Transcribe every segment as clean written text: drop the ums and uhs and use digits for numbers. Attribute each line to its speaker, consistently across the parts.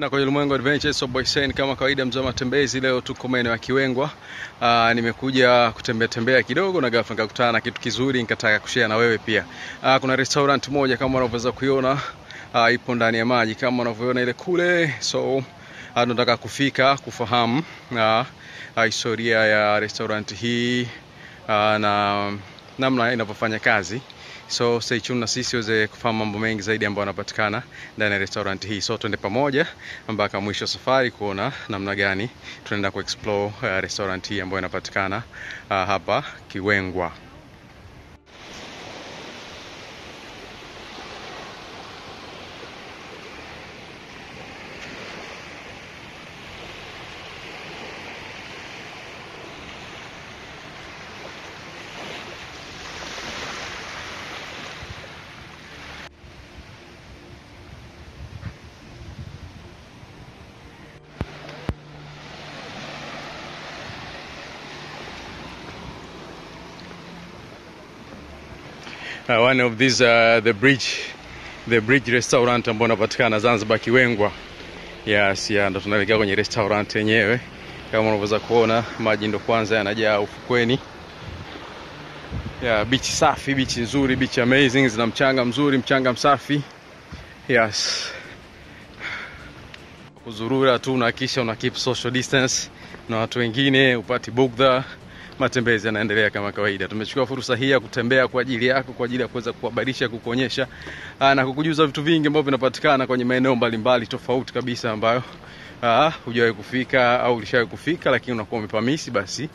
Speaker 1: tena kwenye ulimwengu adventure. So boy Sen, kama kawaida mzee matembezi, leo tuko maeneo ya Kiwengwa. Nimekuja kutembea kidogo na ghafla nikakutana na kitu kizuri nikataka kushare na wewe pia. Kuna restaurant moja kama unavyoweza kuiona, ipo ndani ya maji kama unavyoona ile kule. So tunataka kufika kufahamu historia ya restaurant hii na namna inavyofanya kazi. So stay tuned na sisi uweze kufahamu mambo mengi zaidi ambayo yanapatikana ndani ya restaurant hii. So twende pamoja mpaka mwisho safari kuona namna gani tunaenda kuexplore restaurant hii ambayo inapatikana hapa Kiwengwa. One of these the bridge restaurant ambayo inapatikana Zanzibar Kiwengwa. Yes, ndo tunaelekea kwenye restaurant yenyewe. Kama unaweza kuona maji ndo kwanza yanajaa ufukweni. Beach safi, beach nzuri, beach amazing, zina mchanga mzuri, mchanga msafi. Yes. Kuzurura tu na kisha una keep social distance na watu wengine, upati bugdha. Matembezi yanaendelea kama kawaida. Tumechukua fursa hii ya kutembea kwa ajili yako, kwa ajili ya kuweza kuhabarisha, kukuonyesha na kukujuza vitu vingi ambavyo vinapatikana kwenye maeneo mbalimbali tofauti kabisa ambayo hujawahi kufika au ulishawahi kufika lakini unakuwa umepamisi. Basi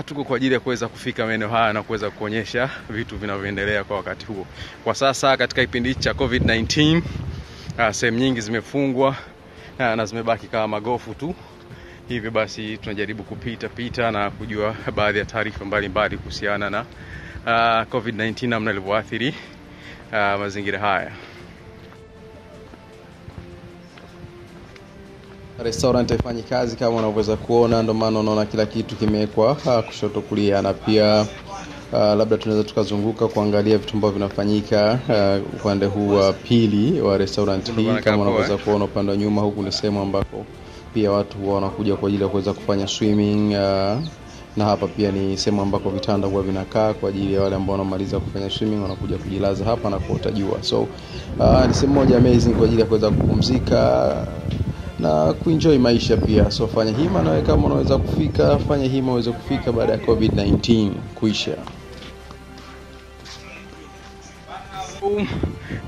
Speaker 1: tuko kwa ajili ya kuweza kufika maeneo haya na kuweza kuonyesha vitu vinavyoendelea kwa wakati huo. Kwa sasa katika kipindi cha COVID-19 sehemu nyingi zimefungwa na zimebaki kama magofu tu. Hivi basi tunajaribu kupita na kujua baadhi ya taarifa mbalimbali kuhusiana na COVID-19 namna ilivyoathiri mazingira haya. Restaurant haifanyi kazi kama unavyoweza kuona, ndio maana unaona kila kitu kimewekwa kushoto kulia, na pia labda tunaweza tukazunguka kuangalia vitu ambavyo vinafanyika upande huu wa pili wa restaurant hii. Kama unavyoweza kuona upande wa nyuma huku ni sehemu ambako pia watu wanakuja kwa ajili ya kuweza kufanya swimming, na hapa pia ni sehemu ambako vitanda huwa vinakaa kwa ajili ya wale ambao wanamaliza kufanya swimming, wanakuja kujilaza hapa na kuota jua. So ni sehemu moja amazing kwa ajili ya kuweza kupumzika na kuenjoy maisha pia. So fanya hima na wewe kama unaweza kufika, fanya hima uweze kufika baada ya COVID-19 kuisha.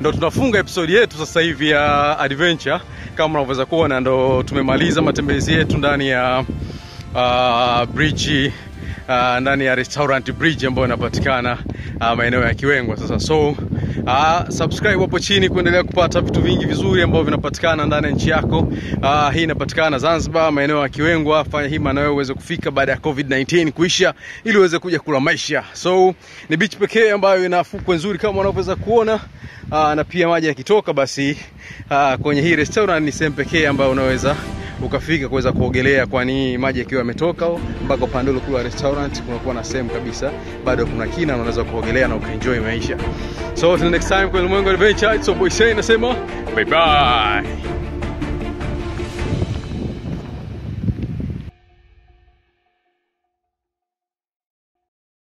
Speaker 1: Ndo tunafunga episode yetu sasa hivi ya adventure. Kama unaweza kuona ndo tumemaliza matembezi yetu ndani ya bridge, ndani ya restaurant bridge ambayo inapatikana maeneo ya Kiwengwa sasa. So subscribe hapo chini kuendelea kupata vitu vingi vizuri ambavyo vinapatikana ndani ya nchi yako. Hii inapatikana Zanzibar maeneo ya Kiwengwa. Fanya hima na wewe uweze kufika baada ya COVID-19 kuisha ili uweze kuja kula maisha. So ni beach pekee ambayo ina fukwe nzuri kama unavyoweza kuona, na pia maji yakitoka basi kwenye hii restaurant ni sehemu pekee ambayo unaweza ukafika kuweza kuogelea, kwani maji yakiwa yametoka mpaka upande ule kule restaurant kunakuwa na sehemu kabisa bado kuna kina na unaweza kuogelea na ukaenjoy maisha. So till next time kwa ulimwengu adventure, it's your boy Sen nasema bye bye.